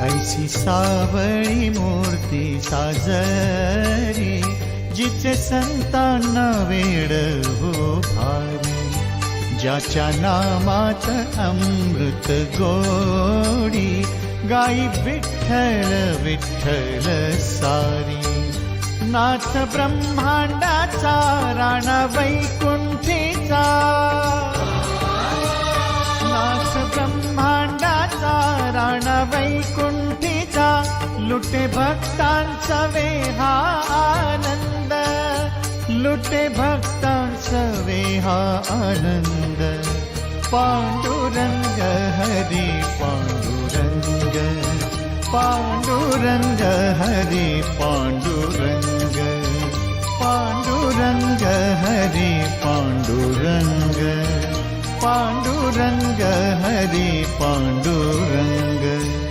ऐसी सावळी मूर्ती साजरी, जिचे संतांना वेड हो भारी. ज्याच्या नामात अमृत गोडी, गाई विठ्ठल विठ्ठल सारी. नाथ ब्रह्मांडाचा राणा वैकुंठीचा, नाथ ब्रह्मांडाचा राणा वैकुंठीचा. लुटे भक्तांचा वेहा आनंद, लुटे भक्तांचा वेहा आनंद. पांडुरंग हरी पांडुरंग, पांडुरंग हरी पांडुरंग, पांडुरंग हरी पांडुरंग, पांडुरंग हरी पांडुरंग.